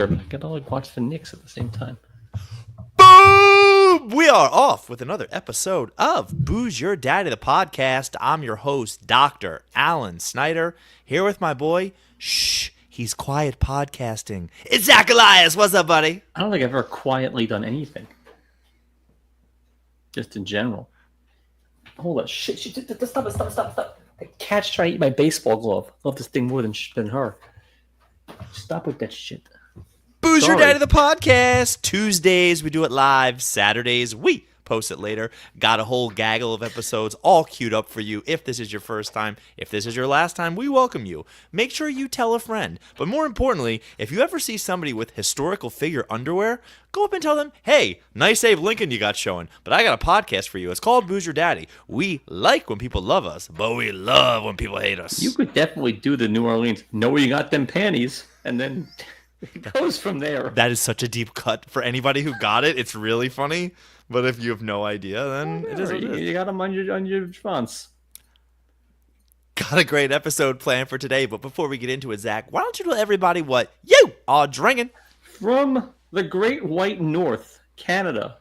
I gotta watch the Knicks at the same time. Boom! We are off with another episode of Booze Your Daddy, the podcast. I'm your host, Dr. Alan Snyder, here with my boy, he's quiet podcasting. It's Zach Elias. What's up, buddy? I don't think I've ever quietly done anything. Just in general. Hold on. Shit. Stop it. The cat's trying to eat my baseball glove. I love this thing more than her. Stop with that shit. Booze Your Daddy, the podcast. Tuesdays, we do it live. Saturdays, we post it later. Got a whole gaggle of episodes all queued up for you. If this is your first time, if this is your last time, we welcome you. Make sure you tell a friend. But more importantly, if you ever see somebody with historical figure underwear, go up and tell them, hey, nice Abe Lincoln you got showing, but I got a podcast for you. It's called Booze Your Daddy. We like when people love us, but we love when people hate us. You could definitely do the New Orleans, know where you got them panties, and then it goes from there. That is such a deep cut for anybody who got it. It's really funny. But if you have no idea, then it is what it is. You got them on your response. Got a great episode planned for today. But before we get into it, Zach, why don't you tell everybody what you are drinking? From the Great White North, Canada.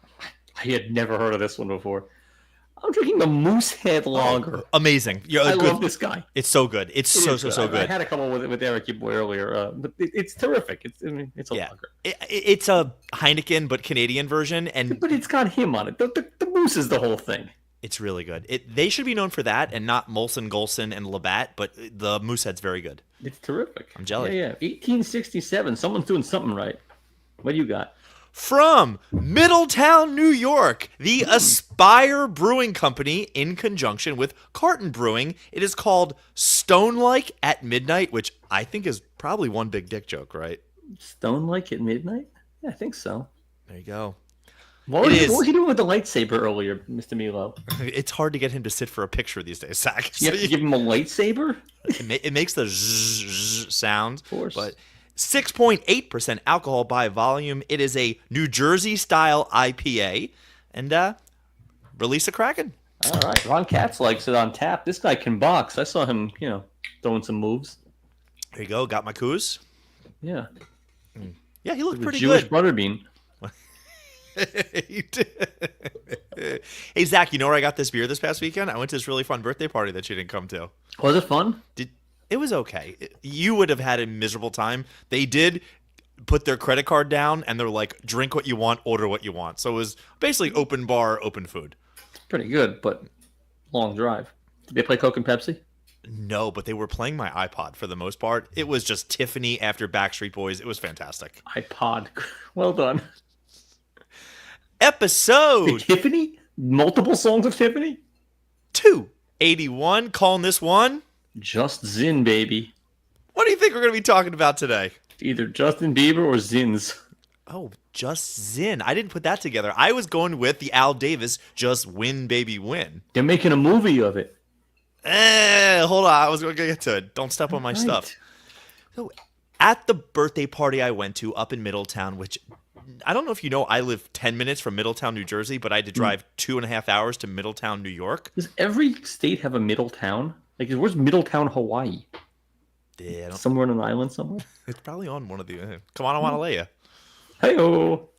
I had never heard of this one before. I'm drinking the Moosehead Lager. Amazing. I love this guy. It's so good. It's so good. I had a couple with Eric, your boy, earlier. But it's terrific. It's a lager. It's a Heineken, but Canadian version. But it's got him on it. The Moose is the whole thing. It's really good. They should be known for that and not Molson, Golson, and Labatt, but the Moosehead's very good. It's terrific. I'm jealous. Yeah. 1867. Someone's doing something right. What do you got? From Middletown, New York, the Aspire Brewing Company, in conjunction with Carton Brewing, it is called Stone Like at Midnight, which I think is probably one big dick joke, right? Stone Like at Midnight? Yeah, I think so. There you go. What was he doing with the lightsaber earlier, Mr. Milo? It's hard to get him to sit for a picture these days, Zach. You have to give him a lightsaber? It makes the zzz sound, of course. But 6.8% alcohol by volume. It is a New Jersey-style IPA, and release a Kraken. All right. Ron Katz likes it on tap. This guy can box. I saw him, throwing some moves. There you go. Got my coos. Yeah. Yeah, he looked pretty Jewish good. Butterbean. Hey, Zach, you know where I got this beer this past weekend? I went to this really fun birthday party that you didn't come to. Was it fun? It was okay. You would have had a miserable time. They did put their credit card down, and they're like, drink what you want, order what you want. So it was basically open bar, open food. It's pretty good, but long drive. Did they play Coke and Pepsi? No, but they were playing my iPod for the most part. It was just Tiffany after Backstreet Boys. It was fantastic. iPod. Well done. Episode Tiffany? Multiple songs of Tiffany? 281. Calling this one Just ZYN, baby. What do you think we're going to be talking about today? Either Justin Bieber or ZYN's. Oh, Just ZYN. I didn't put that together. I was going with the Al Davis Just Win, Baby, Win. They're making a movie of it. Hold on. I was going to get to it. Don't step on my stuff. So, at the birthday party I went to up in Middletown, which I don't know if you know, I live 10 minutes from Middletown, New Jersey, but I had to drive 2.5 hours to Middletown, New York. Does every state have a Middletown? Like, where's Middletown, Hawaii? Yeah, somewhere on an island somewhere? It's probably on one of the... Come on, I want to lay you. Hey-oh.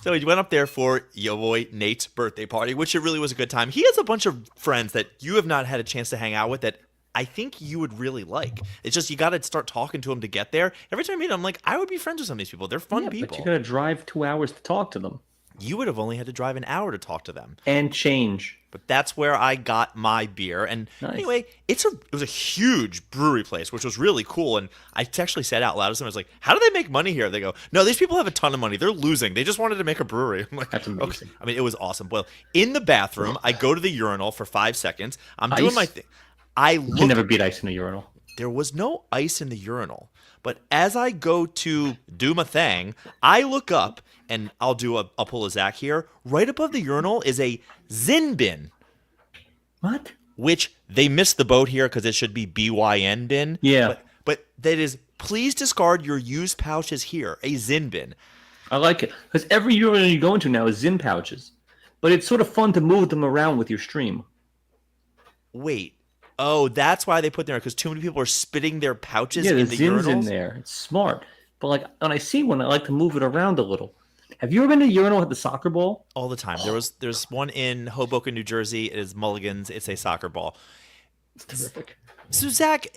So we went up there for your boy Nate's birthday party, which it really was a good time. He has a bunch of friends that you have not had a chance to hang out with that I think you would really like. It's just you got to start talking to them to get there. Every time I meet them, I'm like, I would be friends with some of these people. They're fun people. But you got to drive 2 hours to talk to them. You would have only had to drive an hour to talk to them. And change. But that's where I got my beer. And anyway, it was a huge brewery place, which was really cool. And I actually said out loud to someone, I was like, how do they make money here? They go, no, these people have a ton of money. They're losing. They just wanted to make a brewery. I'm like, that's amazing. Okay. I mean, it was awesome. Well, in the bathroom, I go to the urinal for 5 seconds. I'm doing my thing. You can never beat ice in a urinal. There was no ice in the urinal. But as I go to do my thing, I look up, and I'll pull a Zach here. Right above the urinal is a ZYN bin. What? Which they missed the boat here because it should be BYN bin. Yeah. But that is, please discard your used pouches here, a ZYN bin. I like it. Because every urinal you go into now is ZYN pouches. But it's sort of fun to move them around with your stream. Wait. Oh, that's why they put there, because too many people are spitting their pouches in the ZYN's urinals? in there. It's smart. But like when I see one, I like to move it around a little. Have you ever been to urinal at the soccer ball? All the time. There's one in Hoboken, New Jersey. It is Mulligan's. It's a soccer ball. It's terrific. So Zach,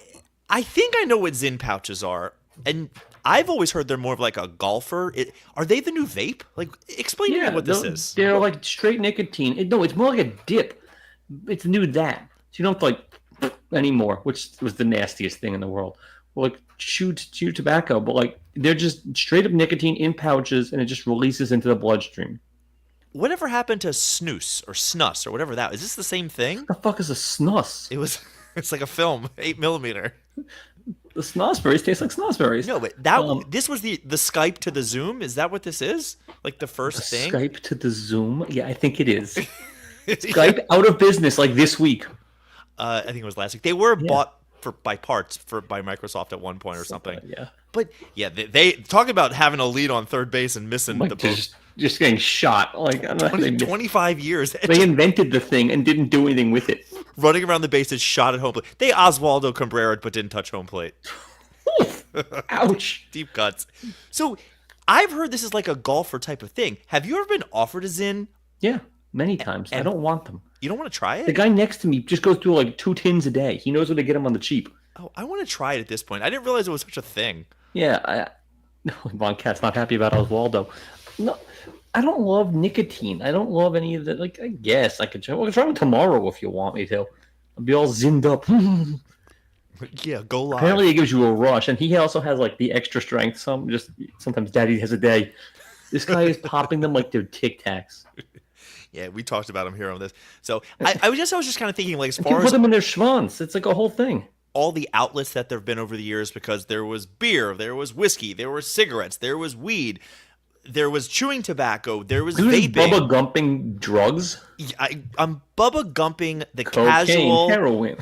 I think I know what ZYN pouches are, and I've always heard they're more of like a golfer. Are they the new vape? Like, explain to me what this is. They're like straight nicotine. No, it's more like a dip. It's new that. So you don't have to like anymore, which was the nastiest thing in the world. Like chew tobacco, but like they're just straight up nicotine in pouches, and it just releases into the bloodstream. Whatever happened to snus or snus or whatever that? Is this the same thing? What the fuck is a snus? It's like a film, 8mm. The snozzberries taste like snozzberries. No, but this was the Skype to the Zoom. Is that what this is? Like the first thing? Skype to the Zoom? Yeah, I think it is. Skype out of business like this week. I think it was last week. They were bought by parts by Microsoft at one point or something. Yeah. But yeah, they talk about having a lead on third base and missing like the post. Just getting shot. Like 25 years. They invented the thing and didn't do anything with it. Running around the bases, shot at home plate. They Oswaldo Cabrera, but didn't touch home plate. Ouch. Deep cuts. So I've heard this is like a golfer type of thing. Have you ever been offered a ZYN? Yeah, many times. I don't want them. You don't want to try it? The guy next to me just goes through like 2 tins a day. He knows where to get them on the cheap. Oh, I want to try it at this point. I didn't realize it was such a thing. Yeah, Von Cat's not happy about Oswaldo. No, I don't love nicotine. I don't love any of that. Like, I guess I could try. Well, try it tomorrow if you want me to. I'll be all zinned up. Yeah, go live. Apparently, it gives you a rush, and he also has like the extra strength. Sometimes Daddy has a day. This guy is popping them like they're Tic Tacs. Yeah, we talked about him here on this. So I was just kind of thinking, like, as far put as them in their schwanz, it's like a whole thing. All the outlets that there have been over the years, because there was beer, there was whiskey, there were cigarettes, there was weed, there was chewing tobacco, there was vaping. Bubba gumping drugs. I'm Bubba gumping the Cocaine, casual heroin.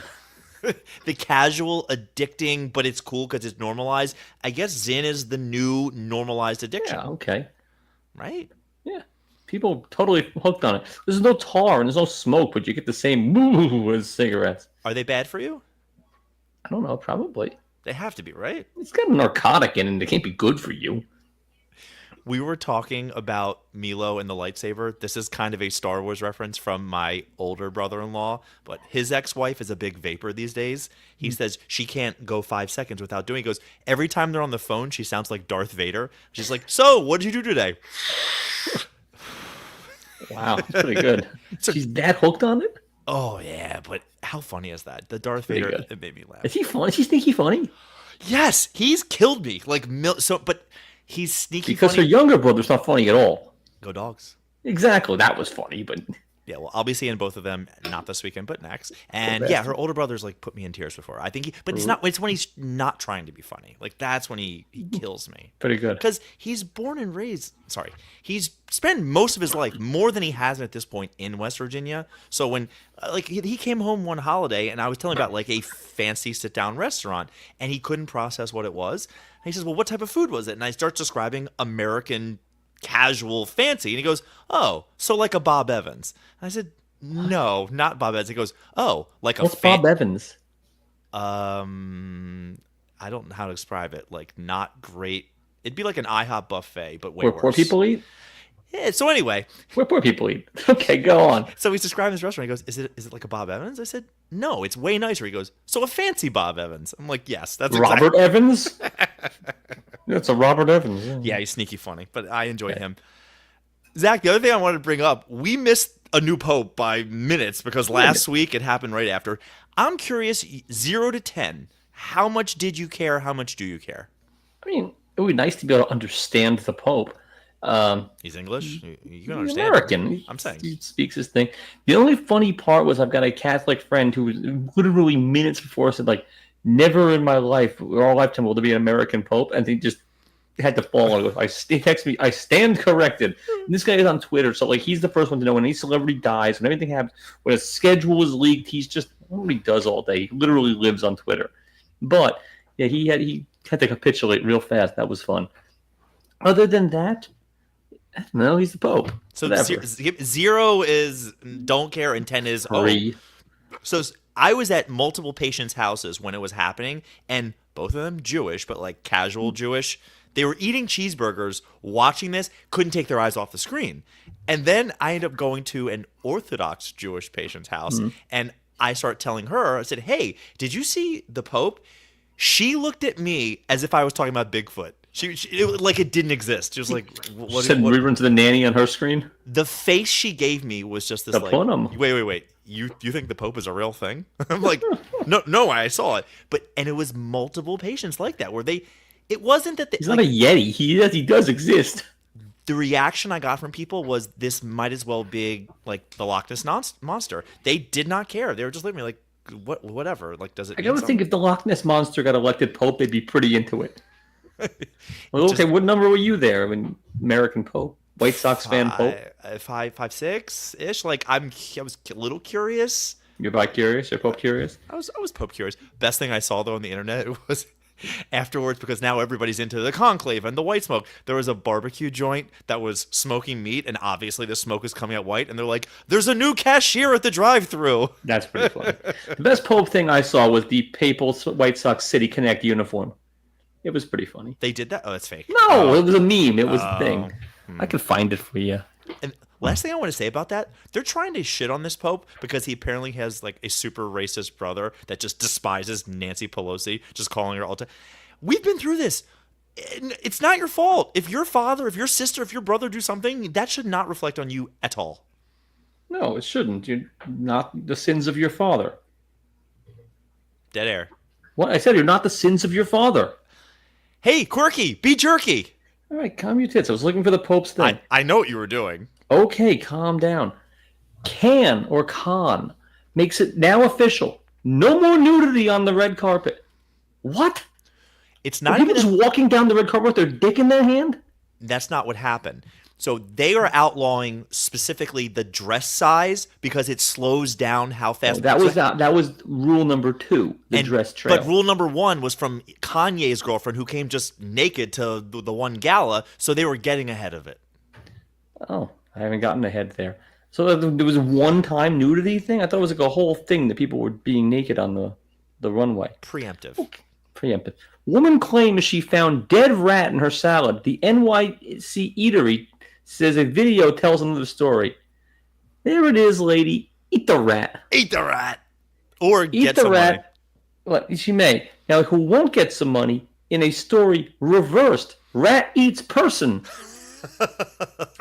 the casual addicting, but it's cool because it's normalized. I guess ZYN is the new normalized addiction. Yeah, okay. Right? Yeah. People totally hooked on it. There's no tar and there's no smoke, but you get the same moo as cigarettes. Are they bad for you? I don't know, probably. They have to be, right? It's got a narcotic in it, and it can't be good for you. We were talking about Milo and the lightsaber. This is kind of a Star Wars reference from my older brother-in-law, but his ex-wife is a big vapor these days. He says she can't go 5 seconds without doing it. He goes, every time they're on the phone, she sounds like Darth Vader. She's like, so, what did you do today? Wow, that's pretty good. She's that hooked on it? Oh, yeah, but how funny is that? The Darth Vader, it made me laugh. Is he funny? Is he sneaky funny? Yes, he's killed me. But he's sneaky because funny. Her younger brother's not funny at all. Go Dogs. Exactly, that was funny, but... Yeah, well, I'll be seeing both of them, not this weekend, but next. And yeah, her older brother's like put me in tears before. I think it's when he's not trying to be funny. Like, that's when he kills me. Pretty good. Because he's he's spent most of his life, more than he has at this point, in West Virginia. So when, he came home one holiday, and I was telling him about, like, a fancy sit-down restaurant, and he couldn't process what it was. And he says, well, what type of food was it? And I start describing American casual fancy, and he goes, oh, so like a Bob Evans. And I said, no, not Bob Evans. He goes, oh, like a What's Bob Evans? I don't know how to describe it. Like, not great. It'd be like an IHOP buffet, but way Where worse. poor people eat? Yeah, so anyway. Where poor people eat. Okay, go on. So he's describing this restaurant. He goes, is it like a Bob Evans? I said, no, it's way nicer. He goes, so a fancy Bob Evans. I'm like, yes, that's Robert Evans? It's a Robert Evans. Yeah, he's sneaky funny, but I enjoy him. Zach, the other thing I wanted to bring up, we missed a new pope by minutes because last week it happened right after. I'm curious, 0 to 10, how much did you care? How much do you care? I mean, it would be nice to be able to understand the Pope. He's English? You can understand. American. I'm saying. He speaks his thing. The only funny part was I've got a Catholic friend who was literally minutes before said, like, never in my life, or our lifetime, will there be an American Pope. And he just had to fall. He texted me, I stand corrected. And this guy is on Twitter, so like he's the first one to know when any celebrity dies, when everything happens, when a schedule is leaked, he's just what he does all day. He literally lives on Twitter. But yeah, he had to capitulate real fast. That was fun. Other than that, no, he's the Pope. So 0 is don't care, and 10 is 3. So I was at multiple patients' houses when it was happening, and both of them Jewish, but like casual Jewish. They were eating cheeseburgers, watching this, couldn't take their eyes off the screen. And then I ended up going to an Orthodox Jewish patient's house, and I start telling her, I said, hey, did you see the Pope? She looked at me as if I was talking about Bigfoot. Like it didn't exist. She was like, "What?" Said reruns of the nanny on her screen. The face she gave me was just this. Wait. You think the Pope is a real thing? I'm like, no, I saw it. And it was multiple patients like that where they. It wasn't that he's not a Yeti. He does exist. The reaction I got from people was this might as well be like the Loch Ness monster. They did not care. They were just looking at me like, whatever. Like, does it? I gotta think if the Loch Ness monster got elected Pope, they'd be pretty into it. Well, okay, what number were you there? I mean, American Pope, White Sox fan Pope, 5'6" Like I was a little curious. You're bi-curious? You're Pope curious? I was Pope curious. Best thing I saw though on the internet was afterwards, because now everybody's into the conclave and the white smoke. There was a barbecue joint that was smoking meat, and obviously the smoke is coming out white. And they're like, "There's a new cashier at the drive-thru." That's pretty funny. The best Pope thing I saw was the Papal White Sox City Connect uniform. It was pretty funny. They did that? Oh, that's fake. No, it was a meme. It was the thing. I can find it for you. And last thing I want to say about that, they're trying to shit on this Pope because he apparently has like a super racist brother that just despises Nancy Pelosi, just calling her all the time. We've been through this. It's not your fault. If your father, if your sister, if your brother do something, that should not reflect on you at all. No, it shouldn't. You're not the sins of your father. Dead air. What? I said you're not the sins of your father. Hey, Quirky, be jerky. All right, calm your tits. I was looking for the Pope's thing. I know what you were doing. Okay, calm down. Khan makes it now official. No more nudity on the red carpet. What? It's not even just walking down the red carpet with their dick in their hand? That's not what happened. So they are outlawing specifically the dress size because it slows down how fast. That was rule number 2, the dress trail. But rule number 1 was from Kanye's girlfriend, who came just naked to the one gala, so they were getting ahead of it. Oh, I haven't gotten ahead there. So there was a one-time nudity thing? I thought it was like a whole thing that people were being naked on the runway. Preemptive. Okay. Preemptive. Woman claims she found dead rat in her salad. The NYC eatery says a video tells another story. There it is, lady. Eat the rat. Eat the rat. Or Eat get the some rat. money. Well, she may. Now, who won't get some money in a story reversed? Rat eats person.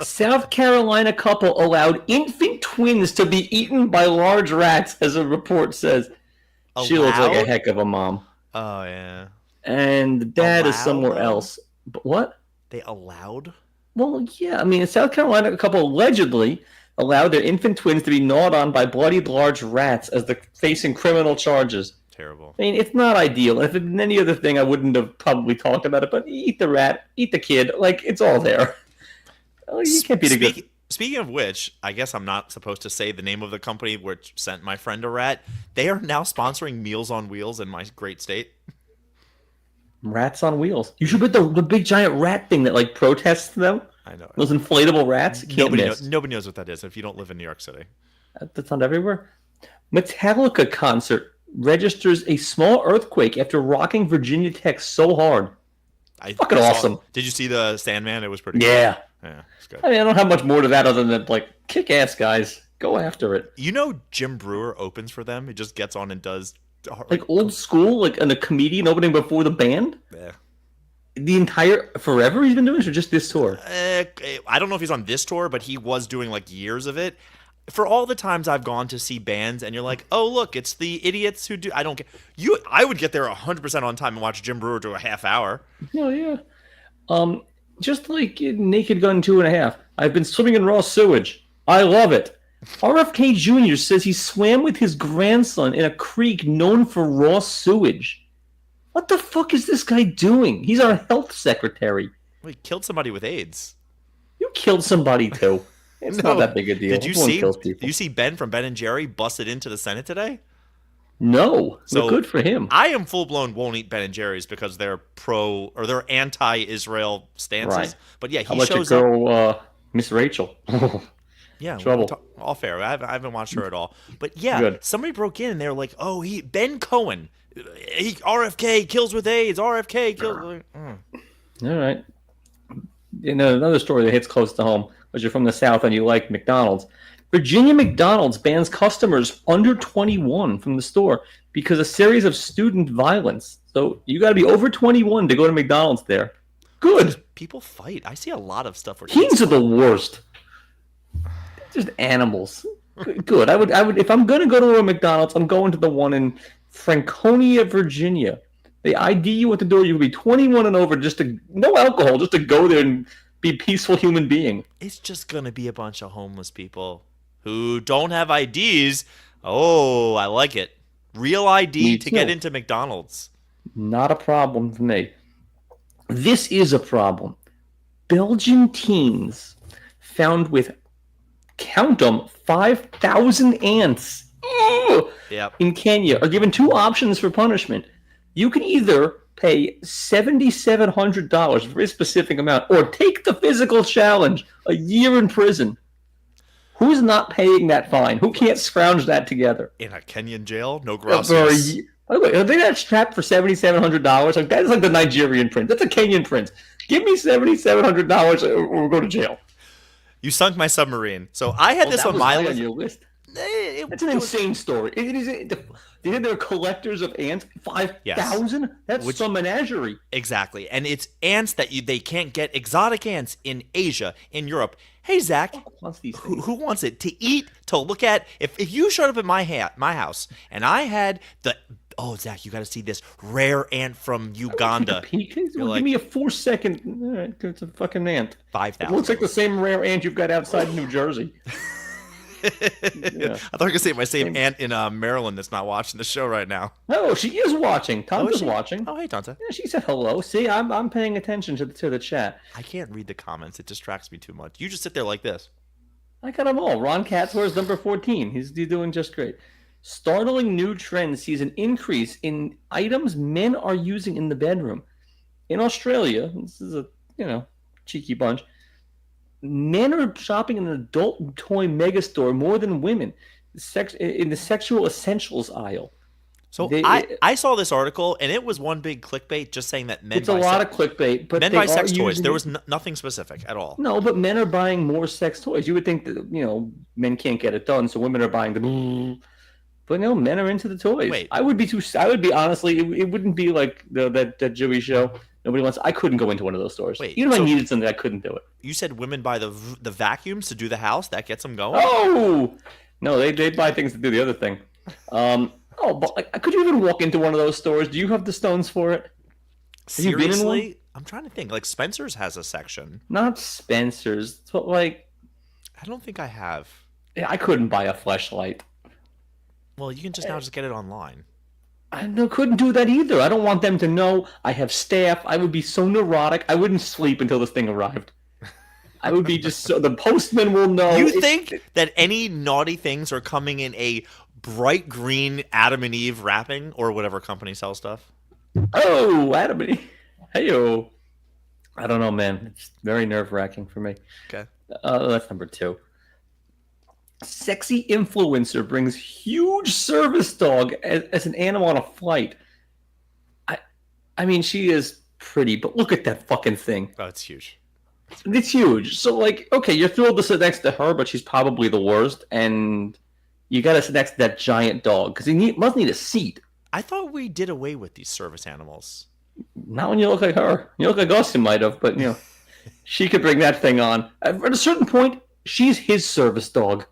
South Carolina couple allowed infant twins to be eaten by large rats, as a report says. Allowed? She looks like a heck of a mom. Oh, yeah. And the dad is somewhere else. But what? They allowed? Well, yeah. I mean, in South Carolina, a couple allegedly allowed their infant twins to be gnawed on by bloodied large rats as they're facing criminal charges. Terrible. I mean, it's not ideal. If it had been any other thing, I wouldn't have probably talked about it. But eat the rat, eat the kid. Like, it's all there. You can't beat a good... Speaking of which, I guess I'm not supposed to say the name of the company which sent my friend a rat. They are now sponsoring Meals on Wheels in my great state. Rats on wheels. You should put the big giant rat thing that like protests them. I know. Those inflatable rats. Nobody knows what that is if you don't live in New York City. That's not everywhere. Metallica concert registers a small earthquake after rocking Virginia Tech so hard. Fucking awesome. Did you see the Sandman? It was pretty good. Yeah, it's good. I mean, I don't have much more to that other than like kick ass, guys. Go after it. You know, Jim Brewer opens for them. He just gets on and does like old school, like a comedian opening before the band. Yeah. The entire forever he's been doing this, or just this tour? I don't know if he's on this tour, but he was doing like years of it. For all the times I've gone to see bands, and you're like, oh look, it's the idiots who do. I don't get you. I would get there 100% on time and watch Jim Brewer do a half hour. Oh yeah. Just like Naked Gun 2.5. I've been swimming in raw sewage. I love it. RFK Jr. says he swam with his grandson in a creek known for raw sewage. What the fuck is this guy doing? He's our health secretary. Well, he killed somebody with AIDS. You killed somebody too. It's not that big a deal. Did you see Ben from Ben and Jerry busted into the Senate today? No. So good for him. I am full blown won't eat Ben and Jerry's because they're they're anti-Israel stances. Right. But yeah, he shows up. How about your girl, Miss Rachel? Yeah, trouble. All fair. I haven't watched her at all. But yeah, somebody broke in and they were like, "Oh, Ben Cohen, RFK kills with AIDS. RFK kills." All right. Another story that hits close to home, because you're from the South and you like McDonald's. Virginia McDonald's bans customers under 21 from the store because a series of student violence. So you got to be over 21 to go to McDonald's there. Good. People fight. I see a lot of stuff where Teens are the worst. Just animals. Good. I would. If I'm gonna go to a McDonald's, I'm going to the one in Franconia, Virginia. They ID you at the door. You can be 21 and over, no alcohol, just to go there and be a peaceful human being. It's just gonna be a bunch of homeless people who don't have IDs. Oh, I like it. Real ID to get into McDonald's. Not a problem for me. This is a problem. Belgian teens found with, count them, 5,000 ants in Kenya are given two options for punishment. You can either pay $7,700, a very specific amount, or take the physical challenge, a year in prison. Who's not paying that fine? Who can't scrounge that together? In a Kenyan jail? No gracias. By the way, are they that strapped for $7,700? Like, that is like the Nigerian prince. That's a Kenyan prince. Give me $7,700 or we'll go to jail. You sunk my submarine. So I had this on my list. On your list. That's an insane story. They're collectors of ants. 5,000? Yes. That's some menagerie. Exactly. And it's ants that they can't get, exotic ants in Asia, in Europe. Hey, Zach, who wants it? To eat, to look at. If you showed up at my house and I had Zach, you got to see this rare ant from Uganda. Give me a 4-second. It's a fucking ant. 5,000. It looks like the same rare ant you've got outside New Jersey. Yeah. I thought you were going to say my same aunt in Maryland that's not watching the show right now. No, she is watching. Tanta's watching. Oh, hey, Tanta. Yeah, she said hello. See, I'm paying attention to the chat. I can't read the comments. It distracts me too much. You just sit there like this. I got them all. Ron Katzler's number 14. He's doing just great. Startling new trend sees an increase in items men are using in the bedroom. In Australia, this is a cheeky bunch, men are shopping in an adult toy megastore more than women in the sexual essentials aisle. So I saw this article, and it was one big clickbait just saying that men It's a lot of clickbait, but men buy sex toys. There was nothing specific at all. No, but men are buying more sex toys. You would think that, men can't get it done, so women are buying the... But no, men are into the toys. Wait. I would be honestly, it wouldn't be like that Joey show. Nobody wants. I couldn't go into one of those stores. Wait, even if I needed something, I couldn't do it. You said women buy the vacuums to do the house. That gets them going. Oh no, they buy things to do the other thing. But could you even walk into one of those stores? Do you have the stones for it? Seriously, you been in one? I'm trying to think. Like Spencer's has a section. Not Spencer's, but I don't think I have. Yeah, I couldn't buy a fleshlight. Well, you can just get it online. I couldn't do that either. I don't want them to know I have staff. I would be so neurotic. I wouldn't sleep until this thing arrived. I would be just so the postman will know. You think that any naughty things are coming in a bright green Adam and Eve wrapping or whatever company sells stuff? Oh, Adam and Eve. Hey-o. I don't know, man. It's very nerve-wracking for me. Okay. That's number 2. Sexy influencer brings huge service dog as an animal on a flight. I mean, she is pretty, but look at that fucking thing. Oh, it's huge. It's huge. So, okay, you're thrilled to sit next to her, but she's probably the worst, and you got to sit next to that giant dog because he must need a seat. I thought we did away with these service animals. Not when you look like her. You look like us, you might have, but she could bring that thing on. At a certain point, she's his service dog.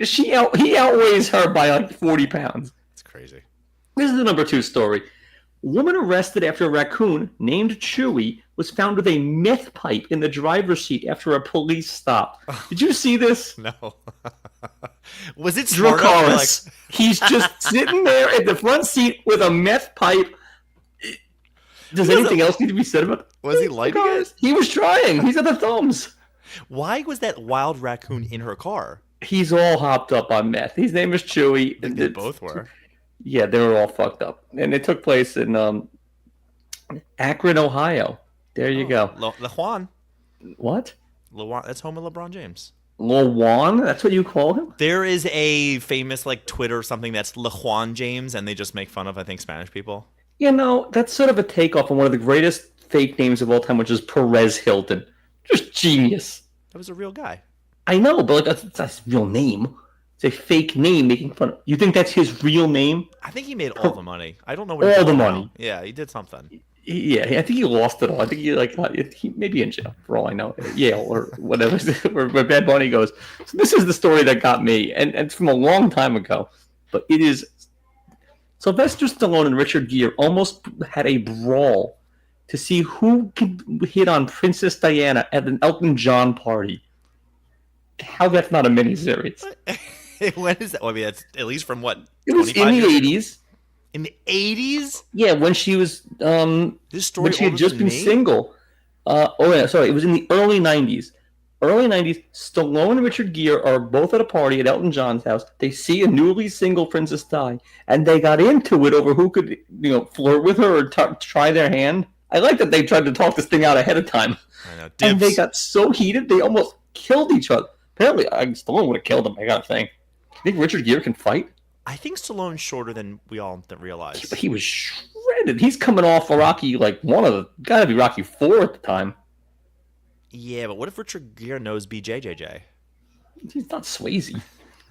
He outweighs her by 40 pounds. It's crazy. This is the number 2 story. Woman arrested after a raccoon named Chewy was found with a meth pipe in the driver's seat after a police stop. Did you see this? No. Was it Dracarys? He's just sitting there in the front seat with a meth pipe. Does anything else need to be said about it? Was he lighting it? He was trying. He's at the thumbs. Why was that wild raccoon in her car? He's all hopped up on meth. His name is Chewy. They both were. Yeah, they were all fucked up. And it took place in Akron, Ohio. There you go. LeJuan. What? LeJuan. That's home of LeBron James. LeJuan? That's what you call him? There is a famous Twitter or something that's LeJuan James, and they just make fun of, I think, Spanish people. That's sort of a takeoff on one of the greatest fake names of all time, which is Perez Hilton. Just genius. That was a real guy. I know, but that's his real name. It's a fake name making fun of. You think that's his real name? I think he made all the money. I don't know what all he did the now. money. Yeah, he did something. Yeah, I think he lost it all. I think he maybe in jail for all I know, Yale or whatever. Where Bad Bunny goes. So this is the story that got me, and it's from a long time ago, but it is. Sylvester Stallone and Richard Gere almost had a brawl to see who could hit on Princess Diana at an Elton John party. How that's not a miniseries? When is that? Well, I mean, that's at least from what? It was in the 80s. In the 80s? Yeah, when she was this story when she had just been me? single. It was in the early 90s. Early 90s, Stallone and Richard Gere are both at a party at Elton John's house. They see a newly single Princess Di, and they got into it over who could, flirt with her or try their hand. I like that they tried to talk this thing out ahead of time. I know. And they got so heated, they almost killed each other. Apparently, Stallone would have killed him, I gotta think. You think Richard Gere can fight? I think Stallone's shorter than we all realize. He was shredded. He's coming off a Rocky, gotta be Rocky 4 at the time. Yeah, but what if Richard Gere knows BJJJ? He's not Swayze.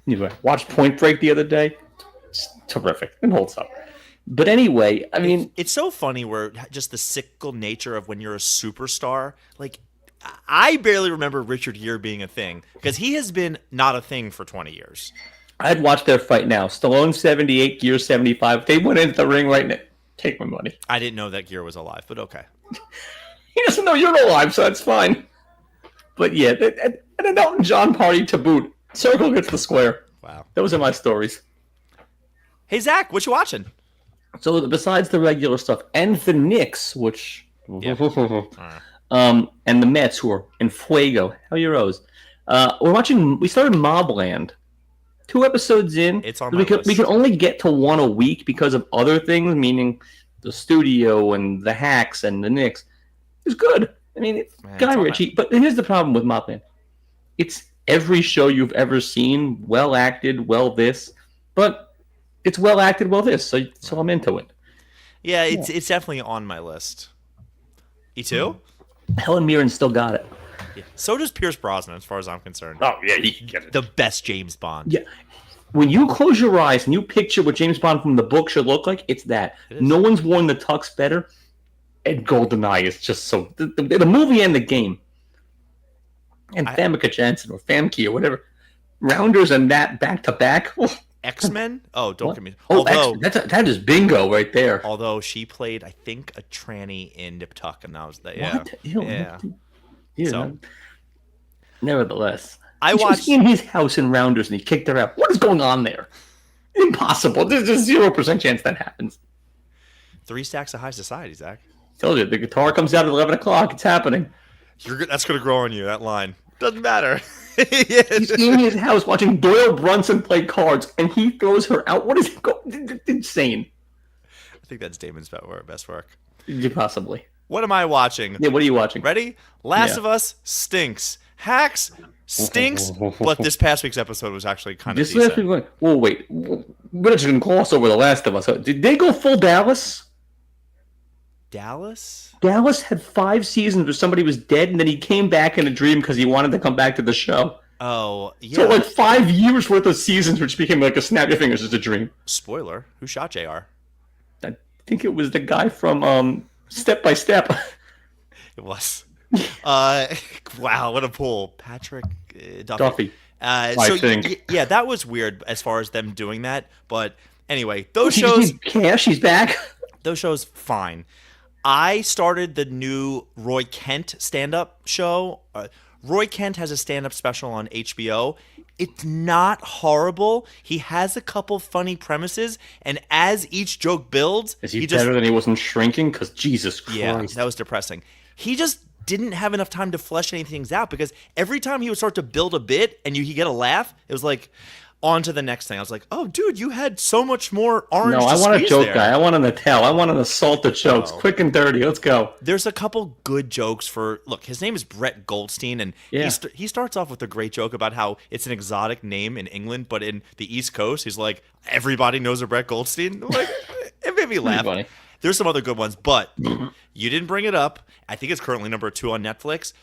You watched Point Break the other day. It's terrific. It holds up. But anyway, I mean... It's so funny where just the cyclical nature of when you're a superstar, like... I barely remember Richard Gere being a thing because he has been not a thing for 20 years. I'd watch their fight now. Stallone 78, Gere 75. They went into the ring right now. Take my money. I didn't know that Gere was alive, but okay. He doesn't know you're alive, so that's fine. But yeah, at an Elton John party to boot. Circle gets the square. Wow. Those are my stories. Hey, Zach, what you watching? So besides the regular stuff and the Knicks, which... Yep. And the Mets, who are in fuego. How are your O's? We started Mobland. 2 episodes in. It's on my list. We can only get to 1 a week because of other things, meaning the studio and the hacks and the Knicks. It's good. I mean, it's Guy Ritchie. But here's the problem with Mobland. It's every show you've ever seen, well acted, well this. But it's well acted, well this. So I'm into it. Yeah, it's definitely on my list. E2? Helen Mirren still got it. Yeah. So does Pierce Brosnan, as far as I'm concerned. Oh, yeah, he can get it. The best James Bond. Yeah. When you close your eyes and you picture what James Bond from the book should look like, it's that. No one's worn the tux better. And GoldenEye is just so... The movie and the game. And Famke Janssen or Famke or whatever. Rounders and that back-to-back. X-Men? Oh, don't get me... That is bingo right there. Although she played, I think, a tranny in Nip Tuck, and that was the... Yeah. What? Yeah. So, nevertheless, I watched in his house in Rounders and he kicked her out. What is going on there? Impossible. There's a 0% chance that happens. 3 stacks of high society, Zach. Told you the guitar comes out at 11 o'clock. It's happening. That's going to grow on you. That line doesn't matter. He's in his house watching Doyle Brunson play cards, and he throws her out. What is it? It's insane. I think that's Damon's best work. Possibly. What am I watching? Yeah, what are you watching? Ready? Last of Us stinks. Hacks stinks. But this past week's episode was actually kind of decent. Last week, well, wait. We're just going to gloss over The Last of Us. Did they go full Dallas? Dallas had 5 seasons where somebody was dead, and then he came back in a dream because he wanted to come back to the show. Oh, yeah. So 5 years worth of seasons, which became like a snap your fingers as a dream. Spoiler: who shot JR? I think it was the guy from Step by Step. It was. Wow, what a pull, Patrick Duffy. I think. Yeah, that was weird as far as them doing that. But anyway, those shows. Cash, he's back. Those shows, fine. I started the new Roy Kent stand-up show. Roy Kent has a stand-up special on HBO. It's not horrible. He has a couple funny premises, and as each joke builds... Is he better than he wasn't shrinking? Because Jesus Christ. Yeah, that was depressing. He just didn't have enough time to flesh any things out, because every time he would start to build a bit and he'd get a laugh, it was like... on to the next thing. I was like, oh, dude, you had so much more orange No, I want a joke guy. I want an Attell. I want an assault the jokes. Quick and dirty. Let's go. There's a couple good jokes for... Look, his name is Brett Goldstein, and he starts off with a great joke about how it's an exotic name in England, but in the East Coast, he's like, everybody knows a Brett Goldstein. I'm like, it made me laugh. There's some other good ones, but you didn't bring it up. I think it's currently number 2 on Netflix.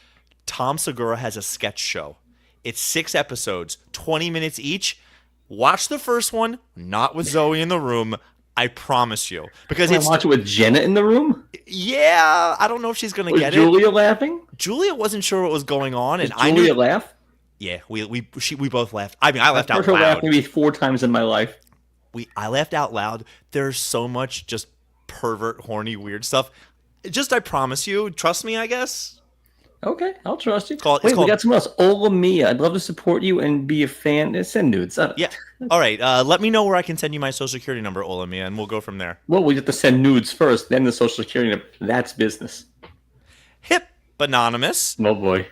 Tom Segura has a sketch show. It's 6 episodes, 20 minutes each. Watch the first one, not with Zoe in the room. I promise you. Because Can I watch it with Jenna in the room? Yeah, I don't know if she's going to get Julia laughing? Julia wasn't sure what was going on. Did And I knew. Julia laugh? Yeah, we both laughed. I mean, I laughed out I've heard her laugh loud. maybe 4 times in my life. I laughed out loud. There's so much just pervert, horny, weird stuff. I promise you. Trust me, I guess. Okay, I'll trust you. We got someone else. Ola Mia. I'd love to support you and be a fan. Send nudes. Yeah. All right. Let me know where I can send you my social security number, Ola Mia, and we'll go from there. Well, we have to send nudes first, then the social security number. That's business. Hippanonymous. Oh, boy.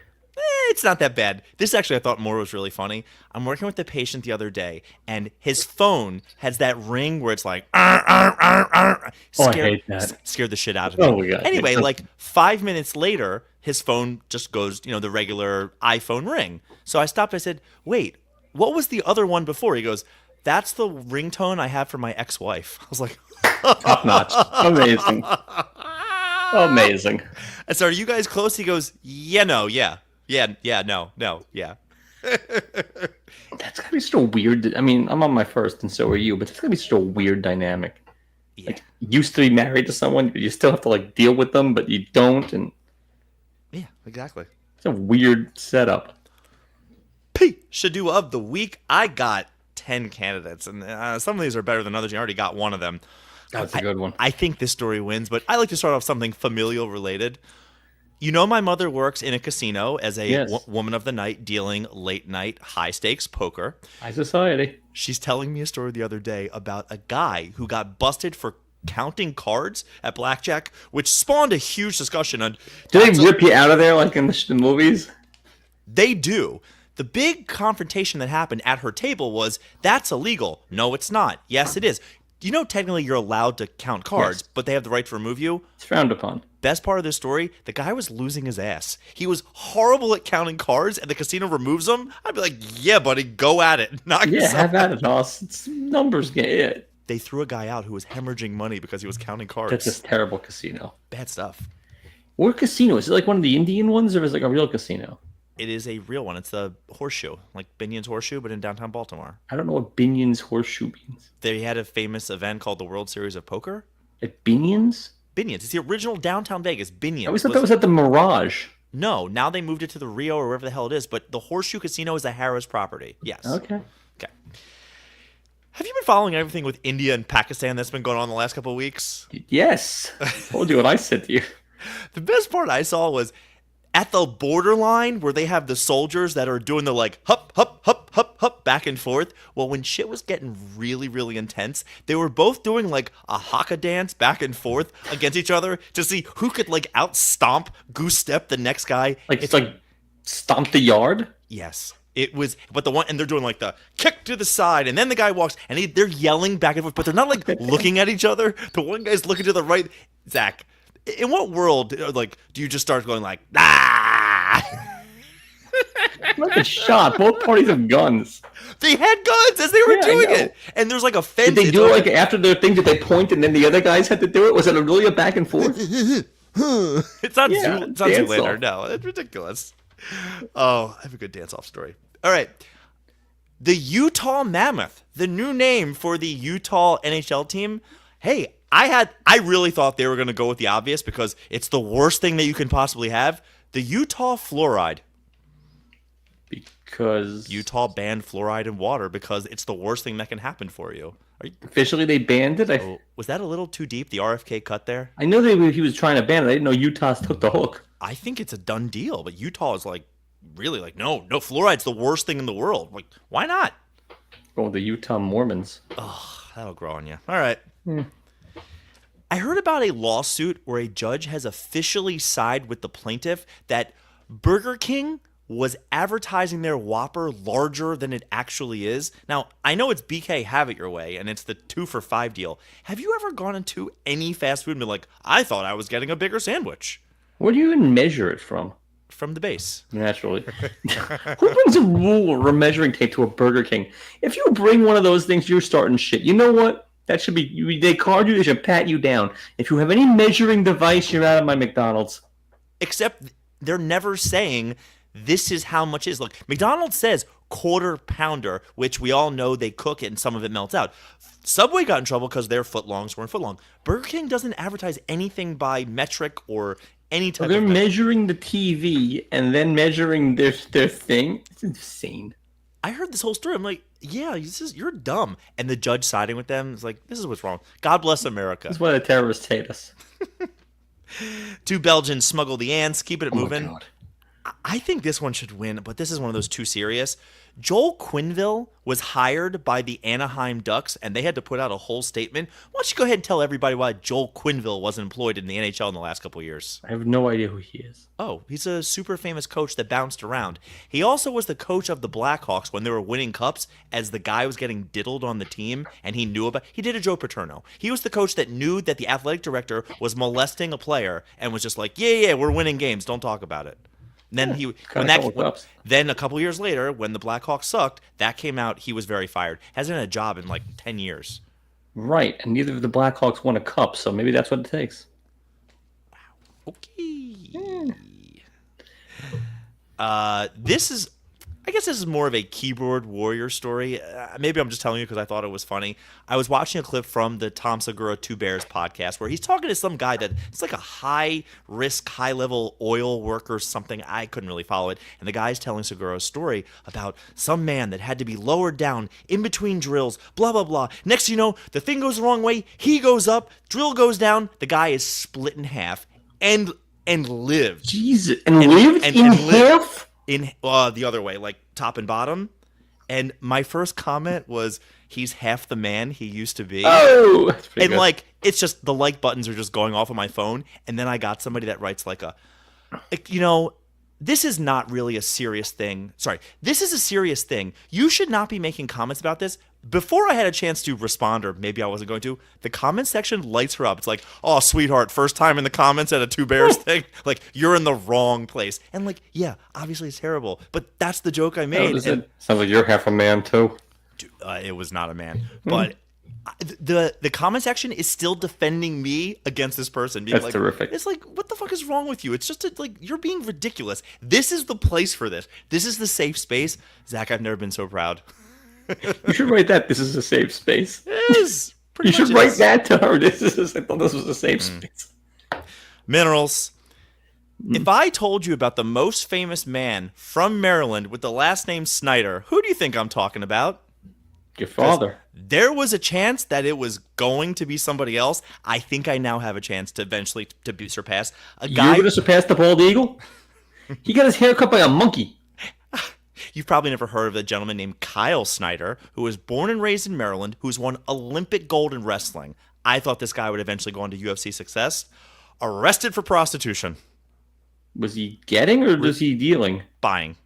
It's not that bad. This actually I thought more was really funny. I'm working with the patient the other day, and his phone has that ring where it's like, I hate that. Scared the shit out of me. Oh, my God. Anyway, like 5 minutes later, his phone just goes, the regular iPhone ring. So I stopped. I said, wait, what was the other one before? He goes, that's the ringtone I have for my ex-wife. I was like, top notch. Amazing. Amazing. And so are you guys close? He goes, yeah, no, yeah. Yeah, no, yeah. That's gotta be so weird. I mean, I'm on my first, and so are you. But it's gotta be such a weird dynamic. Yeah. Like, you used to be married to someone, but you still have to like deal with them, but you don't. And yeah, exactly. It's a weird setup. Pishadoo of the week. I got 10 candidates, and some of these are better than others. You already got one of them. That's a good one. I think this story wins, but I like to start off something familial related. My mother works in a casino as a woman of the night dealing late night high stakes poker. High society. She's telling me a story the other day about a guy who got busted for counting cards at blackjack, which spawned a huge discussion on. Do they rip you out of there like in the movies? They do. The big confrontation that happened at her table was, that's illegal. No, it's not. Yes, it is. Technically you're allowed to count cards, but they have the right to remove you. It's frowned upon. Best part of this story, the guy was losing his ass. He was horrible at counting cards, and the casino removes him. I'd be like, yeah, buddy, go at it. Knock yourself have at out. it, Hoss. It's numbers game. They threw a guy out who was hemorrhaging money because he was counting cards. That's a terrible casino. Bad stuff. What casino? Is it like one of the Indian ones, or is it like a real casino? It is a real one. It's the Horseshoe, like Binion's Horseshoe, but in downtown Baltimore. I don't know what Binion's Horseshoe means. They had a famous event called the World Series of Poker. At Binion's? Binion's. It's the original downtown Vegas. Binion's. I always thought that was at the Mirage. No, now they moved it to the Rio or wherever the hell it is, but the Horseshoe Casino is a Harrah's property. Yes. Okay. Have you been following everything with India and Pakistan that's been going on the last couple of weeks? Yes. I told you what I said to you. The best part I saw was at the borderline where they have the soldiers that are doing the like hup, hup, hup, hup, hup, back and forth. Well, when shit was getting really, really intense, they were both doing like a haka dance back and forth against each other to see who could like out stomp, goose step the next guy. It's like stomp the yard? Yes. It was, but and they're doing like the kick to the side, and then the guy walks, and they're yelling back and forth, but they're not like looking at each other. The one guy's looking to the right. Zach, in what world, like, do you just start going like, ah? Like a shot. Both parties have guns. They had guns as they were doing it, and there's like a fence. Did they do it like after their thing? Did they point, and then the other guys had to do it? Was it really a back and forth? It's not Zoolander. No, it's ridiculous. Oh, I have a good dance-off story. All right. The Utah Mammoth, the new name for the Utah NHL team. Hey, I really thought they were going to go with the obvious because it's the worst thing that you can possibly have. The Utah Fluoride. Because Utah banned fluoride in water because it's the worst thing that can happen for you. Officially, they banned it? Was that a little too deep, the RFK cut there? I know he was trying to ban it. I didn't know Utah took the hook. I think it's a done deal, but Utah is like, really like, no, fluoride's the worst thing in the world. Like, why not? Go with the Utah Mormons. Oh, that'll grow on you. All right. I heard about a lawsuit where a judge has officially sided with the plaintiff that Burger King was advertising their Whopper larger than it actually is. Now, I know it's BK Have It Your Way, and it's the 2 for $5 deal. Have you ever gone into any fast food and been like, I thought I was getting a bigger sandwich? Where do you even measure it from? From the base. Naturally. Who brings a rule or a measuring tape to a Burger King? If you bring one of those things, you're starting shit. You know what? That should be. They card you. They should pat you down. If you have any measuring device, you're out of my McDonald's. Except they're never saying this is how much is. Look, McDonald's says quarter pounder, which we all know they cook it and some of it melts out. Subway got in trouble because their footlongs weren't footlong. Burger King doesn't advertise anything by metric or any type They're of measuring the TV and then measuring their thing. It's insane. I heard this whole story. I'm like, yeah, you're dumb. And the judge siding with them is like, this is what's wrong. God bless America. That's why the terrorists hate us. 2 Belgians smuggle the ants, keeping it moving. My God. I think this one should win, but this is one of those too serious. Joel Quenneville was hired by the Anaheim Ducks, and they had to put out a whole statement. Why don't you go ahead and tell everybody why Joel Quenneville wasn't employed in the NHL in the last couple of years? I have no idea who he is. Oh, he's a super famous coach that bounced around. He also was the coach of the Blackhawks when they were winning cups as the guy was getting diddled on the team, and he knew about. He did a Joe Paterno. He was the coach that knew that the athletic director was molesting a player and was just like, yeah, we're winning games. Don't talk about it. And then then a couple years later, when the Blackhawks sucked, that came out. He was very fired. Hasn't had a job in like 10 years. Right, and neither of the Blackhawks won a cup, so maybe that's what it takes. Wow. Okay. I guess this is more of a keyboard warrior story. Maybe I'm just telling you because I thought it was funny. I was watching a clip from the Tom Segura Two Bears podcast where he's talking to some guy that it's like a high-risk, high-level oil worker or something. I couldn't really follow it. And the guy's telling Segura a story about some man that had to be lowered down in between drills, blah, blah, blah. Next thing you know, the thing goes the wrong way. He goes up, drill goes down. The guy is split in half and lived. Jesus. And lived in half? In the other way, like top and bottom. And my first comment was, he's half the man he used to be. Oh, that's pretty good. Like, it's just the like buttons are just going off on my phone. And then I got somebody that writes this is not really a serious thing. Sorry, this is a serious thing. You should not be making comments about this. Before I had a chance to respond, or maybe I wasn't going to, the comment section lights her up. It's like, oh, sweetheart, first time in the comments at a Two Bears thing. Like, you're in the wrong place. And like, yeah, obviously it's terrible. But that's the joke I made. Sounds like you're half a man, too. It was not a man. But the comment section is still defending me against this person. Being That's terrific. It's like, what the fuck is wrong with you? It's just you're being ridiculous. This is the place for this. This is the safe space. Zach, I've never been so proud. You should write that. This is a safe space. It is. You should write that to her. I thought this was a safe space. Minerals. If I told you about the most famous man from Maryland with the last name Snyder, who do you think I'm talking about? Your father. There was a chance that it was going to be somebody else. I think I now have a chance to eventually to be surpassed. You're going to surpass the bald eagle? He got his hair cut by a monkey. You've probably never heard of a gentleman named Kyle Snyder, who was born and raised in Maryland, who's won Olympic gold in wrestling. I thought this guy would eventually go on to UFC success. Arrested for prostitution. Was he getting or was he dealing? Buying.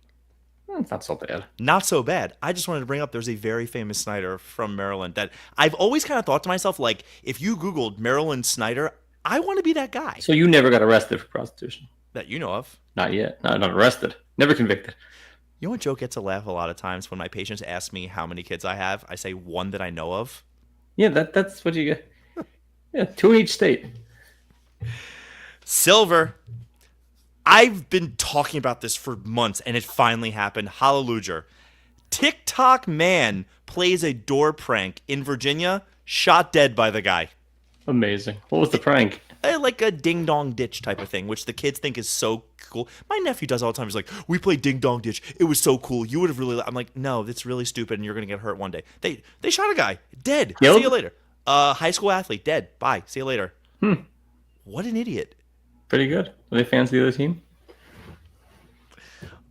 It's not so bad. Not so bad. I just wanted to bring up there's a very famous Snyder from Maryland that I've always kind of thought to myself, like, if you Googled Maryland Snyder, I want to be that guy. So you never got arrested for prostitution? That you know of. Not yet. Not arrested. Never convicted. You know what joke gets a laugh a lot of times when my patients ask me how many kids I have? I say one that I know of. Yeah, that's what you get. Yeah, 2 in each state. Silver. I've been talking about this for months, and it finally happened. Hallelujah. TikTok man plays a door prank in Virginia, shot dead by the guy. Amazing. What was the prank? Like a ding-dong ditch type of thing, which the kids think is so cool. My nephew does all the time. He's like, we played ding-dong ditch. It was so cool. You would have really... I'm like, no, that's really stupid, and you're going to get hurt one day. They shot a guy. Dead. Yep. See you later. High school athlete. Dead. Bye. See you later. What an idiot. Pretty good. Are they fans of the other team?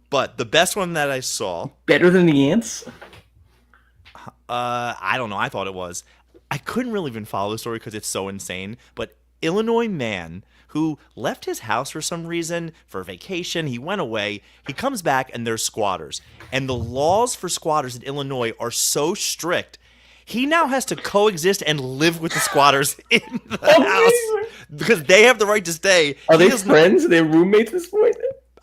But the best one that I saw... Better than the ants? I don't know. I thought it was. I couldn't really even follow the story because it's so insane. But Illinois man who left his house for some reason for vacation. He went away. He comes back and there's squatters. And the laws for squatters in Illinois are so strict. He now has to coexist and live with the squatters in the house because they have the right to stay. Are they friends? Are they roommates at this point?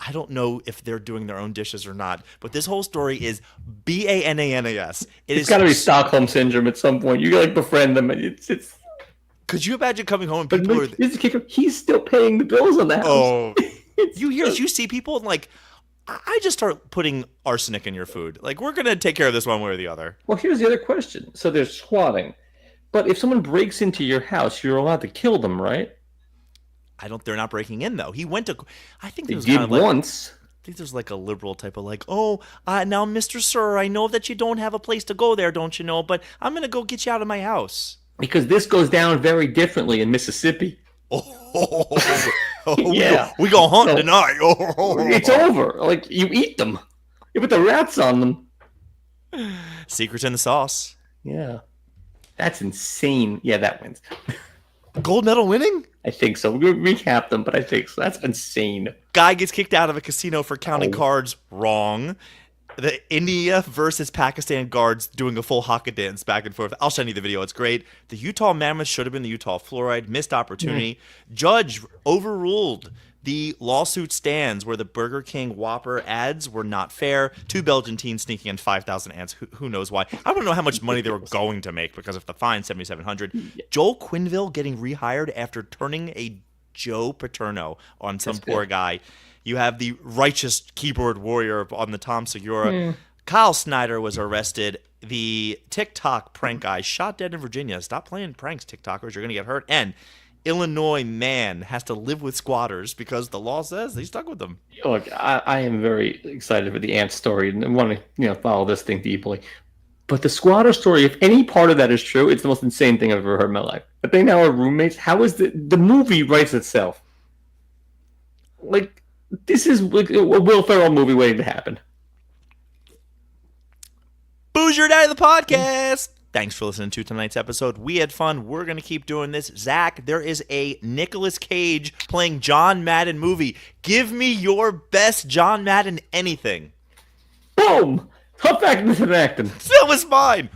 I don't know if they're doing their own dishes or not, but this whole story is Bananas. It's got to be Stockholm syndrome at some point. You gotta befriend them. It's. Could you imagine coming home and But people are? this is kicker. He's still paying the bills on the house. Oh, you see people and like, I just start putting arsenic in your food. Like, we're gonna take care of this one way or the other. Well, here's the other question. So there's squatting, but if someone breaks into your house, you're allowed to kill them, right? They're not breaking in though. He went to. I think They there was did kind of like. once. I think there's like a liberal type of like, oh, now, Mr. Sir, I know that you don't have a place to go there, don't you know? But I'm gonna go get you out of my house. Because this goes down very differently in Mississippi. Yeah. we go hunt So, tonight. It's over. Like, you eat them. You put the rats on them. Secrets in the sauce. Yeah. That's insane. Yeah, that wins. Gold medal winning? I think so. We're going to recap them, but I think so. That's insane. Guy gets kicked out of a casino for counting cards. Wrong. The India versus Pakistan guards doing a full haka dance back and forth. I'll send you the video. It's great. The Utah Mammoth should have been the Utah Fluoride. Missed opportunity. Judge overruled the lawsuit stands where the Burger King Whopper ads were not fair. 2 Belgian teens sneaking in 5,000 ads. Who knows why? I don't know how much money they were going to make because of the fine, $7,700. Joel Quinville getting rehired after turning a Joe Paterno on some poor guy. You have the righteous keyboard warrior on the Tom Segura. Kyle Snyder was arrested. The TikTok prank guy shot dead in Virginia. Stop playing pranks, TikTokers. You're going to get hurt. And Illinois man has to live with squatters because the law says he's stuck with them. Look, I am very excited for the ant story and want to follow this thing deeply. But the squatter story, if any part of that is true, it's the most insane thing I've ever heard in my life. But they now are roommates. How is the movie writes itself? Like, this is like a Will Ferrell movie waiting to happen. Boozer Day of the podcast. Thanks for listening to tonight's episode. We had fun. We're going to keep doing this. Zach, there is a Nicolas Cage playing John Madden movie. Give me your best John Madden anything. Boom! Hop back into the acting. That was mine.